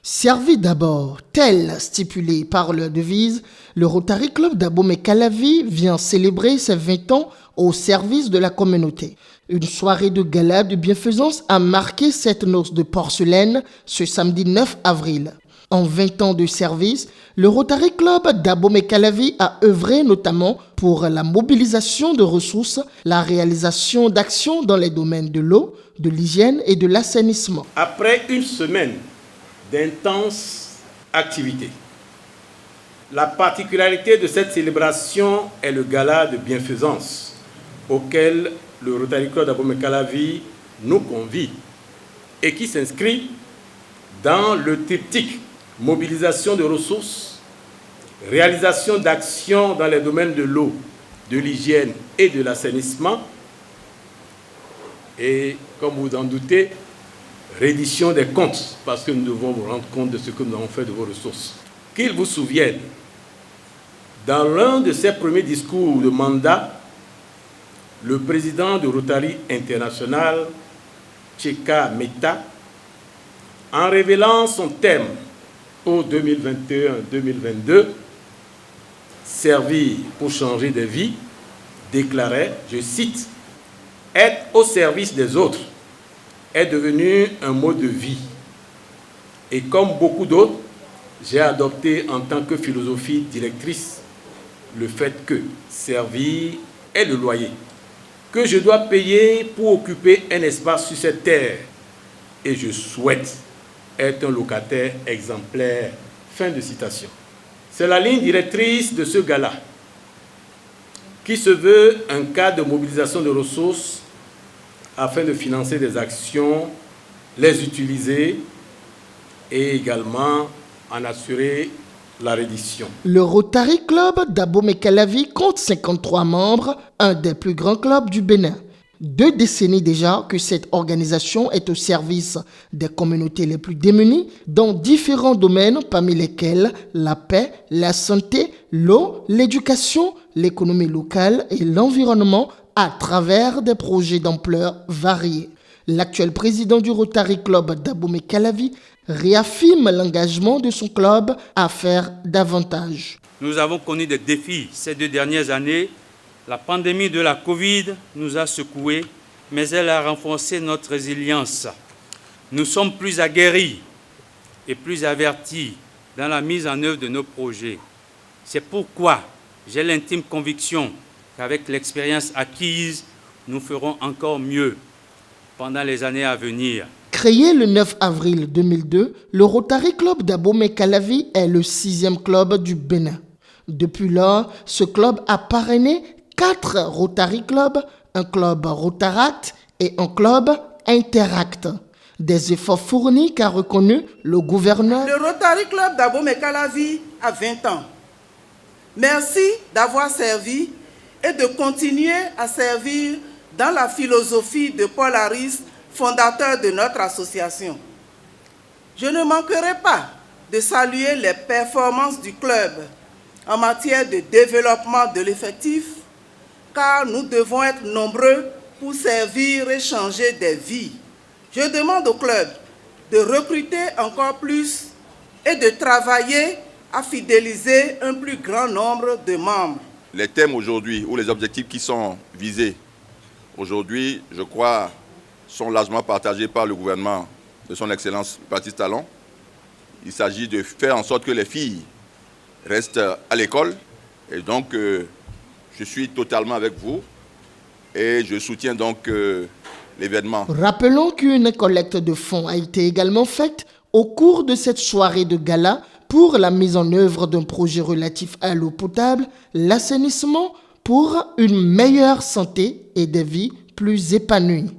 Servi d'abord, tel stipulé par leur devise, le Rotary Club d'Abomey-Calavi vient célébrer ses 20 ans au service de la communauté. Une soirée de gala de bienfaisance a marqué cette noce de porcelaine ce samedi 9 avril. En 20 ans de service, le Rotary Club d'Abomey-Calavi a œuvré notamment pour la mobilisation de ressources, la réalisation d'actions dans les domaines de l'eau, de l'hygiène et de l'assainissement. Après une semaine d'intenses activités, la particularité de cette célébration est le gala de bienfaisance auquel le Rotary Club d'Abomey-Calavi nous convie et qui s'inscrit dans le triptyque mobilisation de ressources, réalisation d'actions dans les domaines de l'eau, de l'hygiène et de l'assainissement et, comme vous en doutez, reddition des comptes, parce que nous devons vous rendre compte de ce que nous avons fait de vos ressources. Qu'il vous souvienne, dans l'un de ses premiers discours de mandat, le président de Rotary International, Tcheka Meta, en révélant son thème pour 2021-2022, Servir pour changer des vies, déclarait, je cite, « Être au service des autres est devenu un mode de vie. Et comme beaucoup d'autres, j'ai adopté en tant que philosophie directrice le fait que servir est le loyer que je dois payer pour occuper un espace sur cette terre. Et je souhaite être un locataire exemplaire. » Fin de citation. C'est la ligne directrice de ce gala qui se veut un cas de mobilisation de ressources afin de financer des actions, les utiliser et également en assurer la reddition. Le Rotary Club d'Abomey-Calavi compte 53 membres, un des plus grands clubs du Bénin. 2 décennies déjà que cette organisation est au service des communautés les plus démunies dans différents domaines parmi lesquels la paix, la santé, l'eau, l'éducation, l'économie locale et l'environnement à travers des projets d'ampleur variée. L'actuel président du Rotary Club d'Abomey-Calavi réaffirme l'engagement de son club à faire davantage. Nous avons connu des défis ces 2 dernières années. La pandémie de la Covid nous a secoués, mais elle a renforcé notre résilience. Nous sommes plus aguerris et plus avertis dans la mise en œuvre de nos projets. C'est pourquoi j'ai l'intime conviction qu'avec l'expérience acquise, nous ferons encore mieux pendant les années à venir. Créé le 9 avril 2002, le Rotary Club d'Abomey-Calavi est le 6e club du Bénin. Depuis lors, ce club a parrainé 4 Rotary Clubs, un club Rotaract et un club Interact. Des efforts fournis qu'a reconnu le gouverneur. Le Rotary Club d'Abomey-Calavi a 20 ans. Merci d'avoir servi et de continuer à servir dans la philosophie de Paul Harris, fondateur de notre association. Je ne manquerai pas de saluer les performances du club en matière de développement de l'effectif, car nous devons être nombreux pour servir et changer des vies. Je demande au club de recruter encore plus et de travailler à fidéliser un plus grand nombre de membres. Les thèmes aujourd'hui ou les objectifs qui sont visés aujourd'hui, je crois, sont largement partagés par le gouvernement de son Excellence Baptiste Talon. Il s'agit de faire en sorte que les filles restent à l'école. Et donc, je suis totalement avec vous et je soutiens donc l'événement. Rappelons qu'une collecte de fonds a été également faite au cours de cette soirée de gala pour la mise en œuvre d'un projet relatif à l'eau potable, l'assainissement pour une meilleure santé et des vies plus épanouies.